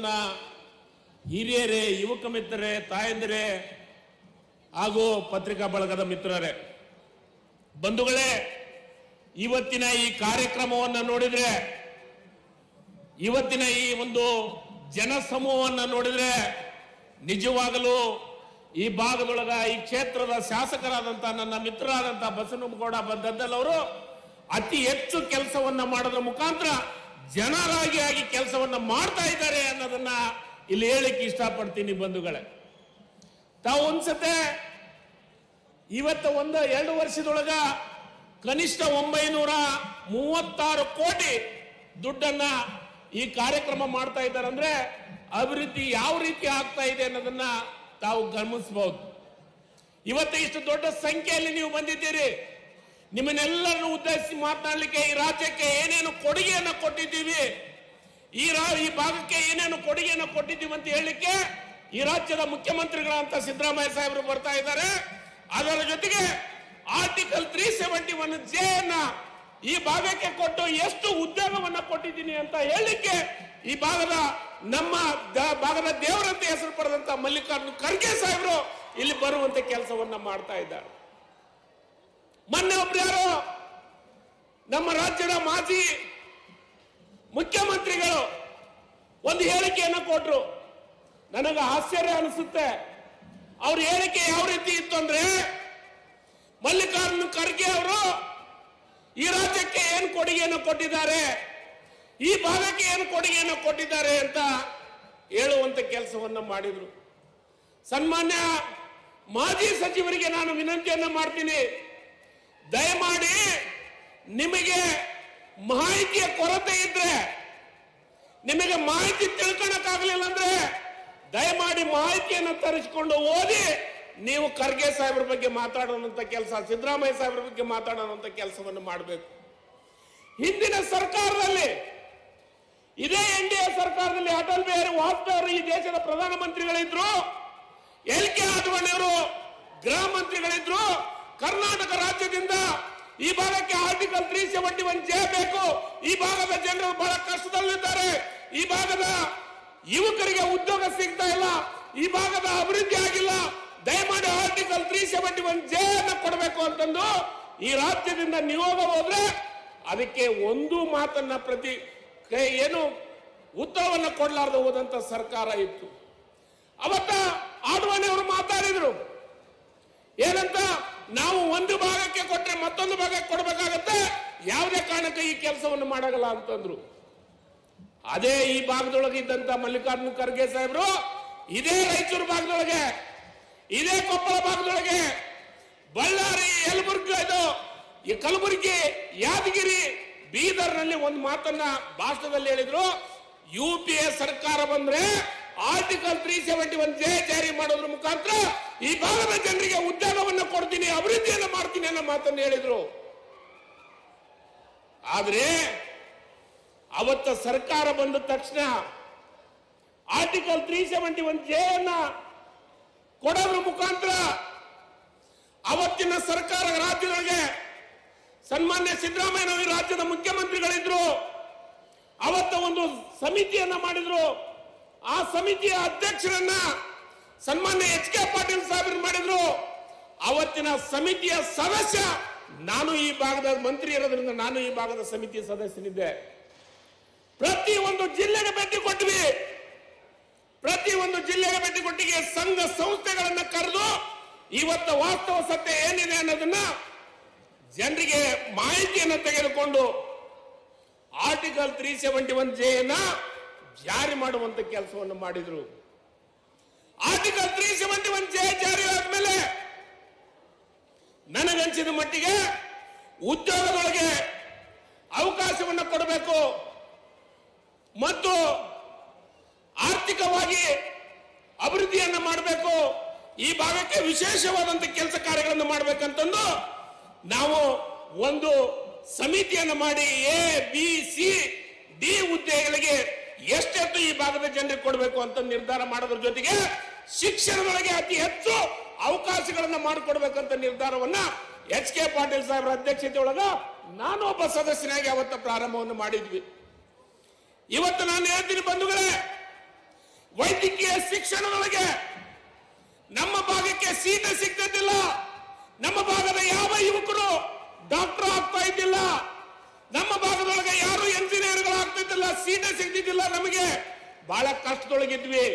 ನನ್ನ ಹಿರಿಯರೇ, ಯುವಕ ಮಿತ್ರರೇ, ತಾಯಂದಿರೇ ಹಾಗೂ ಪತ್ರಿಕಾ ಬಳಗದ ಮಿತ್ರರೇ, ಬಂಧುಗಳೇ, ಇವತ್ತಿನ ಈ ಕಾರ್ಯಕ್ರಮವನ್ನು ನೋಡಿದ್ರೆ, ಇವತ್ತಿನ ಈ ಒಂದು ಜನಸಮೂಹವನ್ನು ನೋಡಿದ್ರೆ ನಿಜವಾಗಲೂ ಈ ಭಾಗದೊಳಗ ಈ ಕ್ಷೇತ್ರದ ಶಾಸಕರಾದಂಥ ನನ್ನ ಮಿತ್ರರಾದಂಥ ಬಸವನಗೌಡ ದದ್ದಲ್ ಅವರು ಅತಿ ಹೆಚ್ಚು ಕೆಲಸವನ್ನ ಮಾಡೋದ್ರ ಮುಖಾಂತರ ಜನರಾಗಿ ಕೆಲಸವನ್ನ ಮಾಡ್ತಾ ಇದ್ದಾರೆ ಅನ್ನೋದನ್ನ ಇಲ್ಲಿ ಹೇಳಿಕ್ಕೆ ಇಷ್ಟಪಡ್ತೀನಿ. ಬಂಧುಗಳೇ, ತಾವು ಒಂದ್ಸತೆ ಇವತ್ತು 1-2 ವರ್ಷದೊಳಗ ಕನಿಷ್ಠ 936 ಕೋಟಿ ದುಡ್ಡನ್ನ ಈ ಕಾರ್ಯಕ್ರಮ ಮಾಡ್ತಾ ಇದ್ದಾರೆ ಅಂದ್ರೆ ಅಭಿವೃದ್ಧಿ ಯಾವ ರೀತಿ ಆಗ್ತಾ ಇದೆ ಅನ್ನೋದನ್ನ ತಾವು ಗಮನಿಸಬಹುದು. ಇವತ್ತು ಇಷ್ಟು ದೊಡ್ಡ ಸಂಖ್ಯೆಯಲ್ಲಿ ನೀವು ಬಂದಿದ್ದೀರಿ. ನಿಮ್ಮನ್ನೆಲ್ಲರನ್ನು ಉದ್ದೇಶಿಸಿ ಮಾತನಾಡಲಿಕ್ಕೆ ಈ ರಾಜ್ಯಕ್ಕೆ ಏನೇನು ಕೊಡುಗೆಯನ್ನು ಕೊಟ್ಟಿದ್ದೀವಿ, ಈ ಭಾಗಕ್ಕೆ ಏನೇನು ಕೊಡುಗೆಯನ್ನು ಕೊಟ್ಟಿದ್ದೀವಿ ಅಂತ ಹೇಳಲಿಕ್ಕೆ ಈ ರಾಜ್ಯದ ಮುಖ್ಯಮಂತ್ರಿಗಳಂತ ಸಿದ್ದರಾಮಯ್ಯ ಸಾಹೇಬರು ಬರ್ತಾ ಇದ್ದಾರೆ. ಅದರ ಜೊತೆಗೆ ಆರ್ಟಿಕಲ್ 371J ಈ ಭಾಗಕ್ಕೆ ಕೊಟ್ಟು ಎಷ್ಟು ಉದ್ಯೋಗವನ್ನ ಕೊಟ್ಟಿದ್ದೀನಿ ಅಂತ ಹೇಳಲಿಕ್ಕೆ ಈ ಭಾಗದ ನಮ್ಮ ಭಾಗದ ದೇವರಂತೆ ಹೆಸರು ಪಡೆದಂತ ಮಲ್ಲಿಕಾರ್ಜುನ ಖರ್ಗೆ ಸಾಹೇಬರು ಇಲ್ಲಿ ಬರುವಂತ ಕೆಲಸವನ್ನ ಮಾಡ್ತಾ ಇದ್ದಾರೆ. ಮೊನ್ನೆ ಒಬ್ರು ಯಾರು ನಮ್ಮ ರಾಜ್ಯದ ಮಾಜಿ ಮುಖ್ಯಮಂತ್ರಿಗಳು ಒಂದು ಹೇಳಿಕೆಯನ್ನು ಕೊಟ್ರು. ನನಗೆ ಆಶ್ಚರ್ಯ ಅನಿಸುತ್ತೆ. ಅವ್ರ ಹೇಳಿಕೆ ಯಾವ ರೀತಿ ಇತ್ತು ಅಂದ್ರೆ, ಮಲ್ಲಿಕಾರ್ಜುನ ಖರ್ಗೆ ಅವರು ಈ ರಾಜ್ಯಕ್ಕೆ ಏನು ಕೊಡುಗೆಯನ್ನು ಕೊಟ್ಟಿದ್ದಾರೆ, ಈ ಭಾಗಕ್ಕೆ ಏನು ಕೊಡುಗೆಯನ್ನು ಕೊಟ್ಟಿದ್ದಾರೆ ಅಂತ ಹೇಳುವಂತ ಕೆಲಸವನ್ನ ಮಾಡಿದ್ರು. ಸನ್ಮಾನ್ಯ ಮಾಜಿ ಸಚಿವರಿಗೆ ನಾನು ವಿನಂತಿಯನ್ನ ಮಾಡ್ತೀನಿ, ದಯಮಾಡಿ ನಿಮಗೆ ಮಾಹಿತಿಯ ಕೊರತೆ ಇದ್ರೆ, ನಿಮಗೆ ಮಾಹಿತಿ ತಿಳ್ಕೊಳಕ್ಕಾಗಲಿಲ್ಲ ಅಂದ್ರೆ ದಯಮಾಡಿ ಮಾಹಿತಿಯನ್ನು ತರಿಸಿಕೊಂಡು ಓದಿ ನೀವು ಖರ್ಗೆ ಸಾಹೇಬ್ರ ಬಗ್ಗೆ ಮಾತಾಡೋಣಂತ ಕೆಲಸ, ಸಿದ್ದರಾಮಯ್ಯ ಸಾಹೇಬ್ರ ಬಗ್ಗೆ ಮಾತಾಡೋಣಂತ ಕೆಲಸವನ್ನು ಮಾಡಬೇಕು. ಹಿಂದಿನ ಸರ್ಕಾರದಲ್ಲಿ, ಇದೇ NDA ಸರ್ಕಾರದಲ್ಲಿ ಅಟಲ್ ಬಿಹಾರಿ ವಾಜಪೇಯಿ ಈ ದೇಶದ ಪ್ರಧಾನಮಂತ್ರಿಗಳಿದ್ರು, LK ಆಡ್ವಾಣಿಯವರು ಗೃಹ ಮಂತ್ರಿಗಳಿದ್ರು. ಕರ್ನಾಟಕ ರಾಜ್ಯದಿಂದ ಈ ಭಾಗಕ್ಕೆ ಆರ್ಟಿಕಲ್ 371J ಬೇಕು. ಈ ಭಾಗದ ಜನರು ಬಹಳ ಕಷ್ಟದಲ್ಲಿದ್ದಾರೆ. ಈ ಭಾಗದ ಯುವಕರಿಗೆ ಉದ್ಯೋಗ ಸಿಗ್ತಾ ಇಲ್ಲ. ಈ ಭಾಗದ ಅಭಿವೃದ್ಧಿ ಆಗಿಲ್ಲ. ದಯಮಾಡಿ ಆರ್ಟಿಕಲ್ 371J ಕೊಡಬೇಕು ಅಂತಂದು ಈ ರಾಜ್ಯದಿಂದ ನಿಯೋಗ ಹೋದ್ರೆ ಅದಕ್ಕೆ ಒಂದು ಮಾತನ್ನ ಏನು ಉತ್ತರವನ್ನ ಕೊಡಲಾರ್ದು ಹೋದಂತ ಸರ್ಕಾರ ಇತ್ತು. ಅವತ್ತ ಆಡ್ವಾಣಿ ಅವರು ಮಾತಾಡಿದ್ರು ಏನಂತ, ನಾವು ಒಂದು ಭಾಗಕ್ಕೆ ಕೊಟ್ಟರೆ ಮತ್ತೊಂದು ಭಾಗಕ್ಕೆ ಕೊಡಬೇಕಾಗತ್ತೆ, ಯಾವುದೇ ಕಾರಣಕ್ಕೆ ಈ ಕೆಲಸವನ್ನು ಮಾಡಲ್ಲ ಅಂತಂದ್ರು. ಅದೇ ಈ ಭಾಗದೊಳಗೆ ಇದ್ದಂತ ಮಲ್ಲಿಕಾರ್ಜುನ ಖರ್ಗೆ ಸಾಹೇಬರು ಇದೇ ರಾಯಚೂರು ಭಾಗದೊಳಗೆ, ಇದೇ ಕೊಪ್ಪಳ ಭಾಗದೊಳಗೆ, ಬಳ್ಳಾರಿ, ಯಲಬುರ್ಗಿ, ಈ ಕಲಬುರಗಿ, ಯಾದಗಿರಿ, ಬೀದರ್ನಲ್ಲಿ ಒಂದು ಮಾತನ್ನ ಭಾಷಣದಲ್ಲಿ ಹೇಳಿದ್ರು, UPA ಸರ್ಕಾರ ಬಂದ್ರೆ ಆರ್ಟಿಕಲ್ 371J ಜಾರಿ ಮಾಡೋದ್ರ ಮುಖಾಂತರ ಈ ಭಾಗದ ಜನರಿಗೆ ಉದ್ಯೋಗವನ್ನು ಕೊಡ್ತೀನಿ, ಅಭಿವೃದ್ಧಿಯನ್ನು ಮಾಡ್ತೀನಿ ಅನ್ನೋ ಮಾತನ್ನು ಹೇಳಿದ್ರು. ಆದ್ರೆ ಅವತ್ತ ಸರ್ಕಾರ ಬಂದ ತಕ್ಷಣ ಆರ್ಟಿಕಲ್ 371J ಕೊಡೋದ್ರ ಮುಖಾಂತರ ಅವತ್ತಿನ ಸರ್ಕಾರ ರಾಜ್ಯದೊಳಗೆ ಸನ್ಮಾನ್ಯ ಸಿದ್ದರಾಮಯ್ಯ ರಾಜ್ಯದ ಮುಖ್ಯಮಂತ್ರಿಗಳಿದ್ರು. ಅವತ್ತ ಒಂದು ಸಮಿತಿಯನ್ನ ಮಾಡಿದ್ರು. ಆ ಸಮಿತಿಯ ಅಧ್ಯಕ್ಷರನ್ನ ಸನ್ಮಾನ್ಯ HK ಪಾಟೀಲ್ ಸಾಹೇಬರು ಮಾಡಿದ್ರು. ಅವತ್ತಿನ ಸಮಿತಿಯ ಸದಸ್ಯ ನಾನು, ಈ ಭಾಗದ ಮಂತ್ರಿ ಇರೋದ್ರಿಂದ ನಾನು ಈ ಭಾಗದ ಸಮಿತಿಯ ಸದಸ್ಯನಿದ್ದೆ. ಪ್ರತಿ ಒಂದು ಜಿಲ್ಲೆಗೆ ಭೇಟಿ ಕೊಟ್ವಿ. ಪ್ರತಿ ಒಂದು ಜಿಲ್ಲೆಗೆ ಭೇಟಿ ಕೊಟ್ಟಿಗೆ ಸಂಘ ಸಂಸ್ಥೆಗಳನ್ನ ಕರೆದು ಇವತ್ತು ವಾಸ್ತವ ಸತ್ಯ ಏನಿದೆ ಅನ್ನೋದನ್ನ ಜನರಿಗೆ ಮಾಹಿತಿಯನ್ನು ತೆಗೆದುಕೊಂಡು ಆರ್ಟಿಕಲ್ 371J ಜಾರಿ ಮಾಡುವಂತ ಕೆಲಸವನ್ನು ಮಾಡಿದ್ರು. ಆರ್ಟಿಕಲ್ 371J ಜಾರಿ ಆದ್ಮೇಲೆ ನನಗನ್ಸಿದ ಮಟ್ಟಿಗೆ ಉದ್ಯೋಗದೊಳಗೆ ಅವಕಾಶವನ್ನು ಕೊಡಬೇಕು ಮತ್ತು ಆರ್ಥಿಕವಾಗಿ ಅಭಿವೃದ್ಧಿಯನ್ನು ಮಾಡಬೇಕು, ಈ ಭಾಗಕ್ಕೆ ವಿಶೇಷವಾದಂತ ಕೆಲಸ ಕಾರ್ಯಗಳನ್ನು ಮಾಡಬೇಕಂತಂದು ನಾವು ಒಂದು ಸಮಿತಿಯನ್ನು ಮಾಡಿ ABCD ಹುದ್ದೆಗಳಿಗೆ ಎಷ್ಟೆಷ್ಟು ಈ ಭಾಗದ ಜನರಿಗೆ ಕೊಡಬೇಕು ಅಂತ ನಿರ್ಧಾರ ಮಾಡೋದ್ರ ಜೊತೆಗೆ ಶಿಕ್ಷಣದೊಳಗೆ ಅತಿ ಹೆಚ್ಚು ಅವಕಾಶಗಳನ್ನ ಮಾಡಿಕೊಡ್ಬೇಕಂತ ನಿರ್ಧಾರವನ್ನ HK ಪಾಟೀಲ್ ಸಾಹೇಬರ ಅಧ್ಯಕ್ಷತೆ ಒಳಗ ನಾನು ಒಬ್ಬ ಸದಸ್ಯನಾಗಿ ಅವತ್ತು ಪ್ರಾರಂಭವನ್ನು ಮಾಡಿದ್ವಿ. ಇವತ್ತು ನಾನು ಹೇಳ್ತೀನಿ ಬಂಧುಗಳೇ, ವೈದ್ಯಕೀಯ ಶಿಕ್ಷಣದೊಳಗೆ ನಮ್ಮ ಭಾಗಕ್ಕೆ ಸೀಟ್ ಸಿಗ್ತಿದ್ದಿಲ್ಲ. ನಮ್ಮ ಭಾಗದ ಯಾವ ಯುವಕರು ಡಾಕ್ಟರ್ ಆಗ್ತಾ ಇದ್ದಿಲ್ಲ. ನಮ್ಮ ಭಾಗದೊಳಗೆ ಯಾರು ಎಂಜಿನಿಯರ್ಗಳು ಆಗ್ತಿದ್ದಿಲ್ಲ, ಸೀಟ್ ಸಿಗ್ತಿದ್ದಿಲ್ಲ. ನಮಗೆ ಬಹಳ ಕಷ್ಟದೊಳಗಿದ್ವಿ.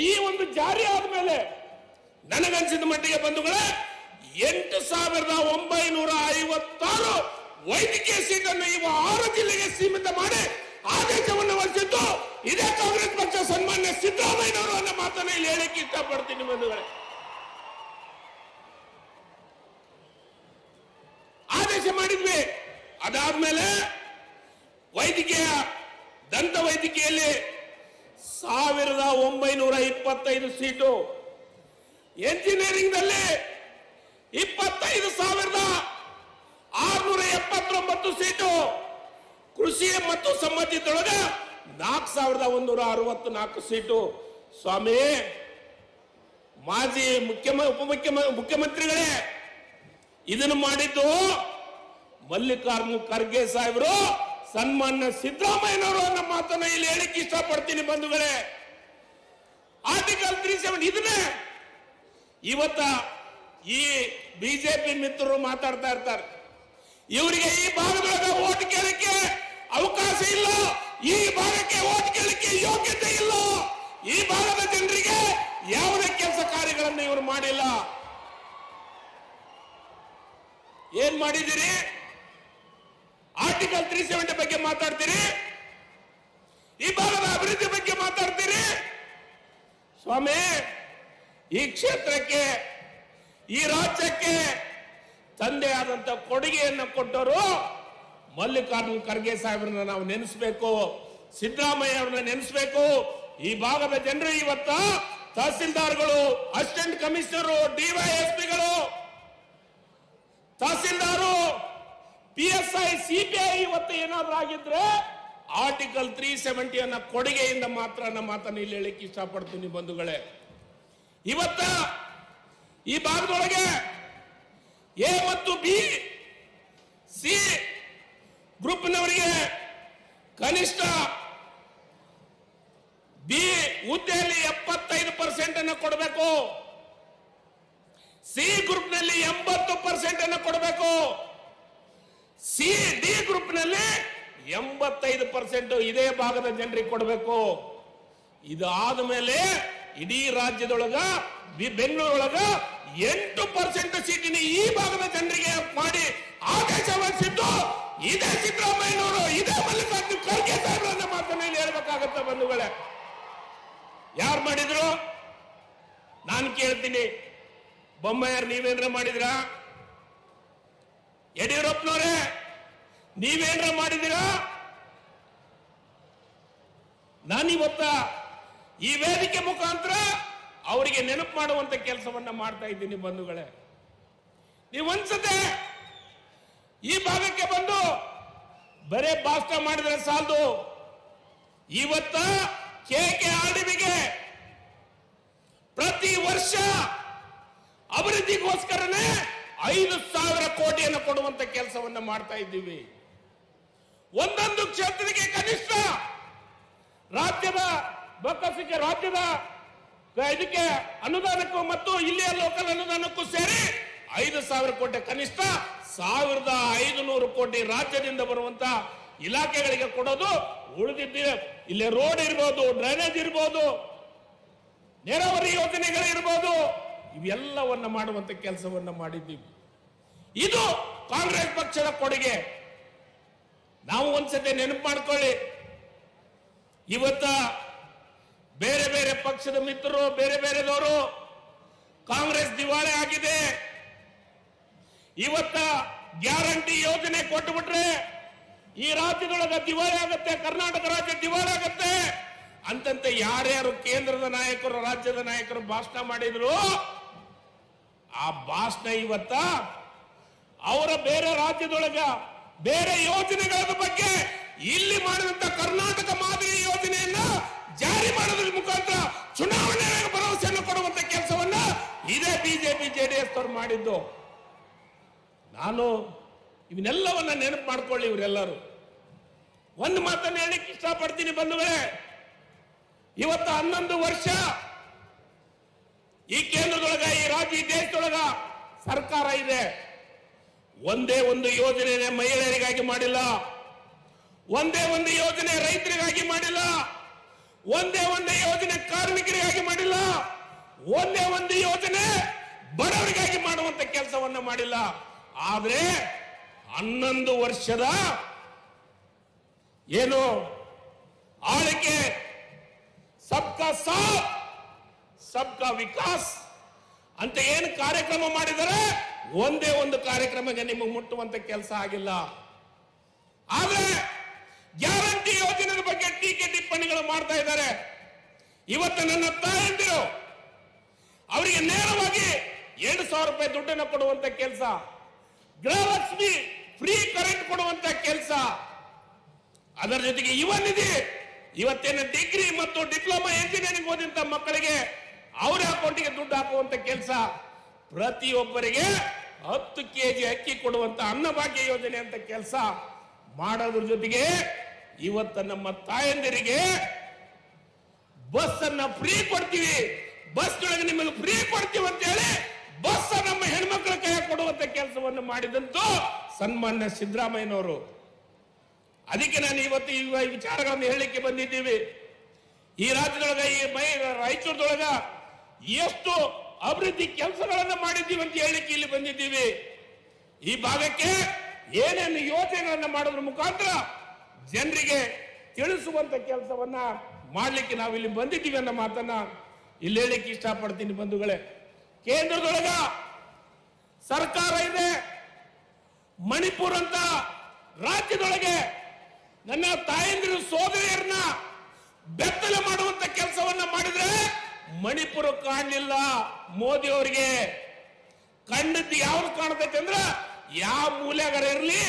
ಈ ಒಂದು ಜಾರಿ ಆದ್ಮೇಲೆ ನನಗನ್ಸಿದ ಮಟ್ಟಿಗೆ ಬಂಧುಗಳೇ 8,956 ವೈದ್ಯಕೀಯ ಸೀಟನ್ನು ಇವು 6 ಜಿಲ್ಲೆಗೆ ಸೀಮಿತ ಮಾಡಿ ಆದೇಶವನ್ನು ಹೊರಡಿಸಿದ್ದು ಇದೇ ಕಾಂಗ್ರೆಸ್ ಪಕ್ಷ ಸನ್ಮಾನ್ಯ ಸಿದ್ದರಾಮಯ್ಯನವರು ಅನ್ನೋ ಮಾತನ್ನ ಇಲ್ಲಿ ಹೇಳಕ್ಕೆ ಇಷ್ಟಪಡ್ತೀನಿ ಬಂಧುಗಳೇ. ಆದೇಶ ಮಾಡಿದ್ವಿ. ಅದಾದ್ಮೇಲೆ ವೈದ್ಯಕೀಯ ದಂತ ವೈದ್ಯಕೀಯಲ್ಲಿ 1,925 ಸೀಟು, ಎಂಜಿನಿಯರಿಂಗ್ ನಲ್ಲಿ 25,679 ಸೀಟು, ಕೃಷಿ ಮತ್ತು ಸಂಬಂಧಿತೊಳಗ 4,164 ಸೀಟು. ಸ್ವಾಮಿ, ಮಾಜಿ ಮುಖ್ಯಮಂತ್ರಿಗಳೇ, ಇದನ್ನು ಮಾಡಿದ್ದು ಮಲ್ಲಿಕಾರ್ಜುನ ಖರ್ಗೆ ಸಾಹೇಬರು, ಸನ್ಮಾನ್ಯ ಸಿದ್ದರಾಮಯ್ಯನವರು ಅನ್ನೋ ಮಾತನ್ನ ಇಲ್ಲಿ ಹೇಳಿಕ್ಕೆ ಇಷ್ಟಪಡ್ತೀನಿ ಬಂಧುಗಳೇ. ಆರ್ಟಿಕಲ್ 37 ಇದನ್ನೇ ಇವತ್ತ ಈ ಬಿಜೆಪಿ ಮಿತ್ರರು ಮಾತಾಡ್ತಾ ಇರ್ತಾರೆ. ಇವರಿಗೆ ಈ ಭಾಗದೊಳಗೆ ಓಟ್ ಕೇಳಕ್ಕೆ ಅವಕಾಶ ಇಲ್ಲ, ಈ ಭಾಗಕ್ಕೆ ಓಟ್ ಕೇಳಕ್ಕೆ ಯೋಗ್ಯತೆ ಇಲ್ಲ, ಈ ಭಾಗದ ಜನರಿಗೆ ಯಾವುದೇ ಕೆಲಸ ಕಾರ್ಯಗಳನ್ನು ಇವರು ಮಾಡಿಲ್ಲ. ಏನ್ ಮಾಡಿದಿರಿ? ಆರ್ಟಿಕಲ್ 370 ಬಗ್ಗೆ ಮಾತಾಡ್ತೀರಿ, ಈ ಭಾಗದ ಅಭಿವೃದ್ಧಿ ಬಗ್ಗೆ ಮಾತಾಡ್ತೀರಿ. ಸ್ವಾಮಿ, ಈ ಕ್ಷೇತ್ರಕ್ಕೆ, ಈ ರಾಜ್ಯಕ್ಕೆ ತಂದೆ ಆದಂತ ಕೊಡುಗೆಯನ್ನು ಕೊಟ್ಟವರು ಮಲ್ಲಿಕಾರ್ಜುನ ಖರ್ಗೆ ಸಾಹೇಬ್ರನ್ನ ನಾವು ನೆನೆಸಬೇಕು, ಸಿದ್ದರಾಮಯ್ಯ ಅವ್ರನ್ನ ನೆನೆಸಬೇಕು. ಈ ಭಾಗದ ಜನರು ಇವತ್ತ ತಹಸೀಲ್ದಾರ್ಗಳು, ಅಸಿಸ್ಟೆಂಟ್ ಕಮಿಷನರು, ಡಿವೈಎಸ್ಪಿಗಳು, ತಹಸೀಲ್ದಾರು, PSI, CPI ಇವತ್ತು ಏನಾದ್ರೂ ಆಗಿದ್ರೆ ಆರ್ಟಿಕಲ್ 370 ಅನ್ನ ಕೊಡುಗೆಯಿಂದ ಮಾತ್ರ ನಮ್ಮ ಮಾತನ್ನು ಇಲ್ಲಿ ಹೇಳಕ್ಕೆ ಇಷ್ಟಪಡ್ತೀನಿ ಬಂಧುಗಳೇ. ಇವತ್ತ ಈ ಭಾಗದೊಳಗೆ ಎ ಮತ್ತು ಬಿ, ಸಿ ಗ್ರೂಪ್ನವರಿಗೆ ಕನಿಷ್ಠ ಬಿ ಹುದ್ದೆಯಲ್ಲಿ 75% ಅನ್ನು ಕೊಡಬೇಕು, ಸಿ ಗ್ರೂಪ್ನಲ್ಲಿ 80% ಅನ್ನು ಕೊಡಬೇಕು, ಸಿ ಡಿ ಗ್ರೂಪ್ನಲ್ಲಿ 85% ಇದೇ ಭಾಗದ ಜನರಿಗೆ ಕೊಡಬೇಕು. ಇದಾದ ಮೇಲೆ ಇಡೀ ರಾಜ್ಯದೊಳಗ ಬೆಂಗಳೂರೊಳಗ 8% ಸೀಟಿನ ಈ ಭಾಗದ ಜನರಿಗೆ ಮಾಡಿ ಆದೇಶ ಹೊರಡಿಸಿದ್ದು ಇದೇ ಸಿದ್ದರಾಮಯ್ಯನವರು, ಇದೇ ಮಲ್ಲಿಕಾರ್ಜುನ ಖರ್ಗೆ ಸಾಹೇಬ್ರನ್ನ ಮಾತನ್ನ ಇಲ್ಲಿ ಹೇಳ್ಬೇಕಾಗತ್ತ ಬಂಧುಗಳೇ. ಯಾರು ಮಾಡಿದ್ರು? ನಾನು ಕೇಳ್ತೀನಿ, ಬೊಮ್ಮಾಯರ್ ನೀವೇನ್ರ ಮಾಡಿದ್ರಾ? ಯಡಿಯೂರಪ್ಪನವರೇ ನೀವೇನ್ರ ಮಾಡಿದಿರಾ? ನಾನಿವತ್ತ ಈ ವೇದಿಕೆ ಮುಖಾಂತರ ಅವರಿಗೆ ನೆನಪು ಮಾಡುವಂತ ಕೆಲಸವನ್ನ ಮಾಡ್ತಾ ಇದ್ದೀನಿ ಬಂಧುಗಳೇ. ನೀವು ಒಂದ್ಸತೆ ಈ ಭಾಗಕ್ಕೆ ಬಂದು ಬರೇ ಭಾಷಣ ಮಾಡಿದ್ರೆ ಸಾಲದು. ಇವತ್ತ KKRDBಗೆ ಪ್ರತಿ ವರ್ಷ ಅಭಿವೃದ್ಧಿಗೋಸ್ಕರನೇ 5,000 ಕೋಟಿಯನ್ನು ಕೊಡುವಂತ ಕೆಲಸವನ್ನ ಮಾಡ್ತಾ ಇದ್ದೀವಿ. ಒಂದೊಂದು ಕ್ಷೇತ್ರಕ್ಕೆ ಕನಿಷ್ಠ ರಾಜ್ಯದ ಬೊಕ್ಕಸಕ್ಕೆ, ರಾಜ್ಯದ ಇದಕ್ಕೆ ಅನುದಾನಕ್ಕೂ ಮತ್ತು ಇಲ್ಲಿಯ ಲೋಕಲ್ ಅನುದಾನಕ್ಕೂ ಸೇರಿ 5,000 ಕೋಟಿ, ಕನಿಷ್ಠ 1,500 ಕೋಟಿ ರಾಜ್ಯದಿಂದ ಬರುವಂತ ಇಲಾಖೆಗಳಿಗೆ ಕೊಡೋದು. ಉಳಿದಿದ್ದ ಇಲ್ಲಿ ರೋಡ್ ಇರ್ಬೋದು, ಡ್ರೈನೇಜ್ ಇರ್ಬೋದು, ನೀರಾವರಿ ಯೋಜನೆಗಳಿರ್ಬೋದು, ಇವೆಲ್ಲವನ್ನ ಮಾಡುವಂತ ಕೆಲಸವನ್ನ ಮಾಡಿದ್ದೀವಿ. ಇದು ಕಾಂಗ್ರೆಸ್ ಪಕ್ಷದ ಕೊಡುಗೆ. ನಾವು ಒಂದ್ಸತಿ ನೆನಪು ಮಾಡ್ಕೊಳ್ಳಿ. ಇವತ್ತ ಬೇರೆ ಬೇರೆ ಪಕ್ಷದ ಮಿತ್ರರು, ಬೇರೆ ಬೇರೆದವರು ಕಾಂಗ್ರೆಸ್ ದಿವಾಳಿ ಆಗಿದೆ, ಇವತ್ತ ಗ್ಯಾರಂಟಿ ಯೋಜನೆ ಕೊಟ್ಟು ಬಿಟ್ರೆ ಈ ರಾಜ್ಯದೊಳಗ ದಿವಾಳಿ ಆಗುತ್ತೆ, ಕರ್ನಾಟಕ ರಾಜ್ಯ ದಿವಾಳಿ ಆಗುತ್ತೆ ಅಂತಂತೆ ಯಾರ್ಯಾರು ಕೇಂದ್ರದ ನಾಯಕರು, ರಾಜ್ಯದ ನಾಯಕರು ಭಾಷಣ ಮಾಡಿದ್ರು, ಆ ಭಾಷಣ ಇವತ್ತ ಅವರ ಬೇರೆ ರಾಜ್ಯದೊಳಗ ಬೇರೆ ಯೋಜನೆಗಳ ಬಗ್ಗೆ ಇಲ್ಲಿ ಮಾಡಿದಂತ ಕರ್ನಾಟಕ ಮಾದರಿ ಯೋಜನೆಯನ್ನ ಜಾರಿ ಮಾಡೋದ್ರ ಮುಖಾಂತರ ಚುನಾವಣೆ ಭರವಸೆಯನ್ನು ಕೊಡುವಂತ ಕೆಲಸವನ್ನ ಇದೇ ಬಿಜೆಪಿ JDS ಅವರು ಮಾಡಿದ್ದು. ನಾನು ಇವನ್ನೆಲ್ಲವನ್ನ ನೆನಪು ಮಾಡ್ಕೊಳ್ಳಿ. ಇವರೆಲ್ಲರೂ ಒಂದು ಮಾತನ್ನ ಹೇಳಿಕ್ಕೆ ಇಷ್ಟಪಡ್ತೀನಿ ಬಂಧುಗಳೇ. ಇವತ್ತು 11 ವರ್ಷ ಈ ಕೇಂದ್ರದೊಳಗ, ಈ ರಾಜ್ಯ, ಈ ದೇಶದೊಳಗ ಸರ್ಕಾರ ಇದೆ. ಒಂದೇ ಒಂದು ಯೋಜನೆ ಮಹಿಳೆಯರಿಗಾಗಿ ಮಾಡಿಲ್ಲ, ಒಂದೇ ಒಂದು ಯೋಜನೆ ರೈತರಿಗಾಗಿ ಮಾಡಿಲ್ಲ, ಒಂದೇ ಒಂದು ಯೋಜನೆ ಕಾರ್ಮಿಕರಿಗಾಗಿ ಮಾಡಿಲ್ಲ, ಒಂದೇ ಒಂದು ಯೋಜನೆ ಬಡವರಿಗಾಗಿ ಮಾಡುವಂತ ಕೆಲಸವನ್ನ ಮಾಡಿಲ್ಲ. ಆದ್ರೆ 11 ವರ್ಷದ ಏನು ಆಳಿಕೆ, ಸಬ್ಕಾ ಸಾಥ್ ಸಬ್ಕಾ ವಿಕಾಸ್ ಅಂತ ಏನು ಕಾರ್ಯಕ್ರಮ ಮಾಡಿದರೆ, ಒಂದೇ ಒಂದು ಕಾರ್ಯಕ್ರಮಕ್ಕೆ ನಿಮಗೆ ಮುಟ್ಟುವಂತ ಕೆಲಸ ಆಗಿಲ್ಲ. ಆದ್ರೆ ಗ್ಯಾರಂಟಿ ಯೋಜನೆ ಬಗ್ಗೆ ಟೀಕೆ ಟಿಪ್ಪಣಿಗಳು ಮಾಡ್ತಾ ಇದ್ದಾರೆ. ಇವತ್ತು ನನ್ನ ತಾಯಂದಿರು ಅವರಿಗೆ ನೇರವಾಗಿ 7,000 ರೂಪಾಯಿ ದುಡ್ಡನ್ನು ಕೊಡುವಂತ ಕೆಲಸ, ಗೃಹಲಕ್ಷ್ಮಿ ಫ್ರೀ ಕರೆಂಟ್ ಕೊಡುವಂತ ಕೆಲಸ, ಅದರ ಜೊತೆಗೆ ಯುವ ನಿಧಿ, ಇವತ್ತೇನು ಡಿಗ್ರಿ ಮತ್ತು ಡಿಪ್ಲೊಮಾ ಇಂಜಿನಿಯರಿಂಗ್ ಓದಿದಂತ ಮಕ್ಕಳಿಗೆ ಅವರ ಅಕೌಂಟಿಗೆ ದುಡ್ಡು ಹಾಕುವಂತ ಕೆಲಸ, ಪ್ರತಿಯೊಬ್ಬರಿಗೆ 10 ಕೆಜಿ ಅಕ್ಕಿ ಕೊಡುವಂತ ಅನ್ನಭಾಗ್ಯ ಯೋಜನೆ ಅಂತ ಕೆಲಸ ಮಾಡೋದ್ರ ಜೊತೆಗೆ ಇವತ್ತು ನಮ್ಮ ತಾಯಂದಿರಿಗೆ ಬಸ್ ಅನ್ನ ಫ್ರೀ ಕೊಡ್ತೀವಿ, ಬಸ್ ಒಳಗೆ ನಿಮಗೆ ಫ್ರೀ ಕೊಡ್ತೀವಿ ಅಂತ ಹೇಳಿ ಬಸ್ ನಮ್ಮ ಹೆಣ್ಮಕ್ಳ ಕೈ ಕೊಡುವಂತ ಕೆಲಸವನ್ನು ಮಾಡಿದಂತೂ ಸನ್ಮಾನ್ಯ ಸಿದ್ದರಾಮಯ್ಯನವರು. ಅದಕ್ಕೆ ನಾನು ಇವತ್ತು ಈ ವಿಚಾರಗಳನ್ನು ಹೇಳಲಿಕ್ಕೆ ಬಂದಿದ್ದೀವಿ. ಈ ರಾಜ್ಯದೊಳಗ, ಈ ರಾಯಚೂರದೊಳಗ ಎಷ್ಟು ಅಭಿವೃದ್ಧಿ ಕೆಲಸಗಳನ್ನ ಮಾಡಿದ್ದೀವಿ ಅಂತ ಹೇಳಿಕ್ಕೆ ಇಲ್ಲಿ ಬಂದಿದ್ದೀವಿ. ಈ ಭಾಗಕ್ಕೆ ಏನೇನು ಯೋಜನೆಗಳನ್ನ ಮಾಡೋದ್ರ ಮುಖಾಂತರ ಜನರಿಗೆ ತಿಳಿಸುವಂತ ಕೆಲಸವನ್ನ ಮಾಡ್ಲಿಕ್ಕೆ ನಾವು ಇಲ್ಲಿ ಬಂದಿದ್ದೀವಿ ಅನ್ನೋ ಮಾತನ್ನ ಇಲ್ಲಿ ಹೇಳಿಕ್ಕೆ ಇಷ್ಟಪಡ್ತೀನಿ ಬಂಧುಗಳೇ. ಕೇಂದ್ರದೊಳಗ ಸರ್ಕಾರ ಇದೆ, ಮಣಿಪುರ ಅಂತ ರಾಜ್ಯದೊಳಗೆ ನನ್ನ ತಾಯಂದಿರು ಸೋದರಿಯರನ್ನ ಬೆತ್ತಲ ಮಾಡುವಂತ ಕೆಲಸವನ್ನ ಮಾಡಿದ್ರೆ ಮಣಿಪುರ ಕಾಣಲಿಲ್ಲ. ಮೋದಿ ಅವರಿಗೆ ಕಂಡದ್ದು ಯಾವ್ದು ಕಾಣತೈತೆ ಅಂದ್ರೆ, ಯಾವ ಮೂಲೆಗಾರ ಇರಲಿ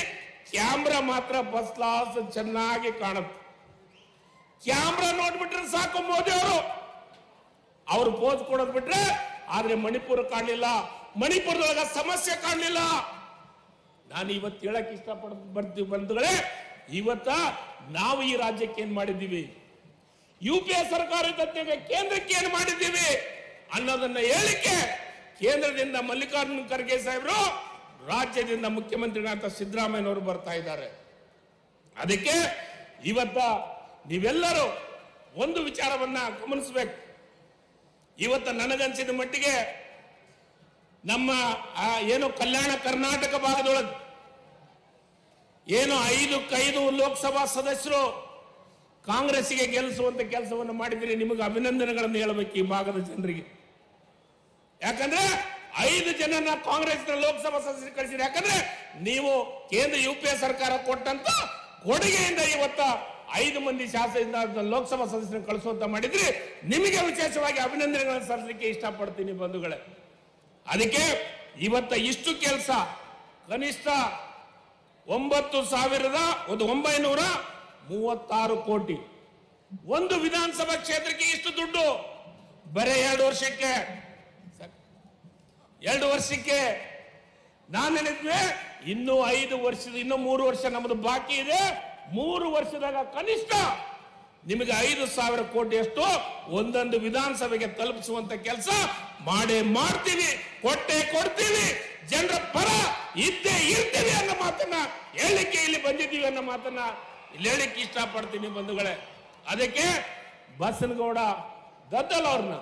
ಕ್ಯಾಮ್ರಾ ಮಾತ್ರ ಫಸ್ಟ್ ಕ್ಲಾಸ್ ಚೆನ್ನಾಗಿ ಕಾಣುತ್ತೆ. ಕ್ಯಾಮ್ರಾ ನೋಡ್ಬಿಟ್ರೆ ಸಾಕು ಮೋದಿ ಅವರು ಪೋಸ್ ಕೊಡೋದ್ ಬಿಟ್ರೆ, ಆದ್ರೆ ಮಣಿಪುರ ಕಾಣಲಿಲ್ಲ, ಮಣಿಪುರದೊಳಗ ಸಮಸ್ಯೆ ಕಾಣಲಿಲ್ಲ. ನಾನು ಇವತ್ತು ಹೇಳಕ್ ಬರ್ತೀವಿ ಬಂಧುಗಳೇ, ಇವತ್ತ ನಾವು ಈ ರಾಜ್ಯಕ್ಕೆ ಏನ್ ಮಾಡಿದ್ದೀವಿ, UPA ಸರ್ಕಾರ ಕೇಂದ್ರಕ್ಕೆ ಏನ್ ಮಾಡಿದ್ದೀವಿ ಅನ್ನೋದನ್ನ ಹೇಳಿಕೆ ಕೇಂದ್ರದಿಂದ ಮಲ್ಲಿಕಾರ್ಜುನ ಖರ್ಗೆ ಸಾಹೇಬರು, ರಾಜ್ಯದಿಂದ ಮುಖ್ಯಮಂತ್ರಿಗಳಂತ ಸಿದ್ದರಾಮಯ್ಯನವರು ಬರ್ತಾ ಇದ್ದಾರೆ. ಅದಕ್ಕೆ ಇವತ್ತ ನೀವೆಲ್ಲರೂ ಒಂದು ವಿಚಾರವನ್ನ ಗಮನಿಸಬೇಕು. ಇವತ್ತು ನನಗನ್ಸಿದ ಮಟ್ಟಿಗೆ ನಮ್ಮ ಏನು ಕಲ್ಯಾಣ ಕರ್ನಾಟಕ ಭಾಗದೊಳಗೆ ಏನು 5 ಲೋಕಸಭಾ ಸದಸ್ಯರು ಕಾಂಗ್ರೆಸ್ಗೆ ಗೆಲ್ಲಿಸುವಂತ ಕೆಲಸವನ್ನು ಮಾಡಿದ್ರೆ ನಿಮಗೆ ಅಭಿನಂದನೆಗಳನ್ನು ಹೇಳಬೇಕು ಈ ಭಾಗದ ಜನರಿಗೆ. ಯಾಕಂದ್ರೆ 5 ಜನನ ಕಾಂಗ್ರೆಸ್ ಲೋಕಸಭಾ ಸದಸ್ಯರು ಕಳಿಸಿದ್ರೆ, ಯಾಕಂದ್ರೆ ನೀವು ಕೇಂದ್ರ UPA ಸರ್ಕಾರ ಕೊಟ್ಟಂತ ಕೊಡುಗೆಯಿಂದ ಇವತ್ತ 5 ಮಂದಿ ಶಾಸಕರಿಂದ ಲೋಕಸಭಾ ಸದಸ್ಯರನ್ನು ಕಳಿಸುವಂತ ಮಾಡಿದ್ರಿ. ನಿಮಗೆ ವಿಶೇಷವಾಗಿ ಅಭಿನಂದನೆಗಳನ್ನು ಸಲ್ಲಿಸಲಿಕ್ಕೆ ಇಷ್ಟಪಡ್ತೀನಿ ಬಂಧುಗಳೇ. ಅದಕ್ಕೆ ಇವತ್ತ ಇಷ್ಟು ಕೆಲಸ ಕನಿಷ್ಠ 9,936 ಕೋಟಿ, ಒಂದು ವಿಧಾನಸಭಾ ಕ್ಷೇತ್ರಕ್ಕೆ ಇಷ್ಟು ದುಡ್ಡು ಬರೀ 2 ವರ್ಷಕ್ಕೆ ನಾನು ಹೇಳಿದ್ವಿ. ಇನ್ನೂ 5 ವರ್ಷದ, ಇನ್ನೂ 3 ವರ್ಷ ನಮ್ಮದು ಬಾಕಿ ಇದೆ. 3 ವರ್ಷದಾಗ ಕನಿಷ್ಠ ನಿಮಗೆ 5,000 ಕೋಟಿಯಷ್ಟು ಒಂದೊಂದು ವಿಧಾನಸಭೆಗೆ ತಲುಪಿಸುವಂತ ಕೆಲಸ ಮಾಡ್ತೀವಿ, ಕೊಡ್ತೀವಿ, ಜನರ ಪರ ಇದ್ದೇ ಇರ್ತೀವಿ ಅನ್ನೋ ಮಾತನ್ನ ಹೇಳಲಿಕ್ಕೆ ಇಲ್ಲಿ ಬಂದಿದ್ದೀವಿ ಅನ್ನೋ ಮಾತನ್ನ ಇಲ್ಲಿ ಹೇಳಿಕ್ಕೆ ಇಷ್ಟಪಡ್ತೀನಿ ಬಂಧುಗಳೇ. ಅದಕ್ಕೆ ಬಸನಗೌಡ ಗದ್ದಲ್ ಅವ್ರನ್ನ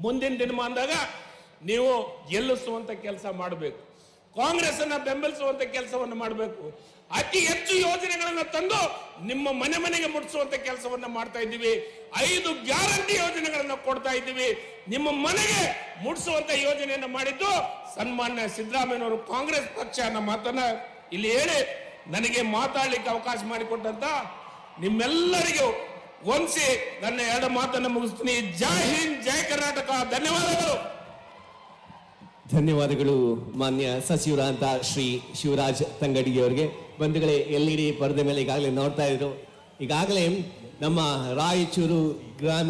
ಮುಂದಿನ ದಿನಮಾನದಾಗ ನೀವು ಗೆಲ್ಲಿಸುವಂತ ಕೆಲಸ ಮಾಡಬೇಕು, ಕಾಂಗ್ರೆಸ್ ಅನ್ನ ಬೆಂಬಲಿಸುವಂತ ಕೆಲಸವನ್ನು ಮಾಡಬೇಕು. ಅತಿ ಹೆಚ್ಚು ಯೋಜನೆಗಳನ್ನ ತಂದು ನಿಮ್ಮ ಮನೆಗೆ ಮುಟ್ಟಿಸುವಂತ ಕೆಲಸವನ್ನ ಮಾಡ್ತಾ ಇದ್ದೀವಿ. 5 ಗ್ಯಾರಂಟಿ ಯೋಜನೆಗಳನ್ನ ಕೊಡ್ತಾ ಇದ್ದೀವಿ. ನಿಮ್ಮ ಮನೆಗೆ ಮುಟ್ಟಿಸುವಂತ ಯೋಜನೆಯನ್ನ ಮಾಡಿದ್ದು ಸನ್ಮಾನ್ಯ ಸಿದ್ದರಾಮಯ್ಯನವರು, ಕಾಂಗ್ರೆಸ್ ಪಕ್ಷ ಅನ್ನೋ ಮಾತನ್ನ ಇಲ್ಲಿ ಹೇಳಿ ನನಗೆ ಮಾತಾಡ್ಲಿಕ್ಕೆ ಅವಕಾಶ ಮಾಡಿಕೊಟ್ಟಂತ ನಿಮ್ಮೆಲ್ಲರಿಗೂ ವಂದಿಸಿ ನನ್ನ 2 ಮಾತನ್ನ ಮುಗಿಸ್ತೀನಿ. ಜೈ ಹಿಂದ್, ಜೈ ಕರ್ನಾಟಕ. ಧನ್ಯವಾದಗಳು. ಧನ್ಯವಾದಗಳು ಮಾನ್ಯ ಸಚಿವರಾದಂತ ಶ್ರೀ ಶಿವರಾಜ್ ತಂಗಡಗಿ ಅವರಿಗೆ. ಬಂಧುಗಳೇ, LED ಪರದೆ ಮೇಲೆ ಈಗಾಗಲೇ ನೋಡ್ತಾ ಇದ್ರು. ಈಗಾಗಲೇ ನಮ್ಮ ರಾಯಚೂರು ಗ್ರಾಮೀಣ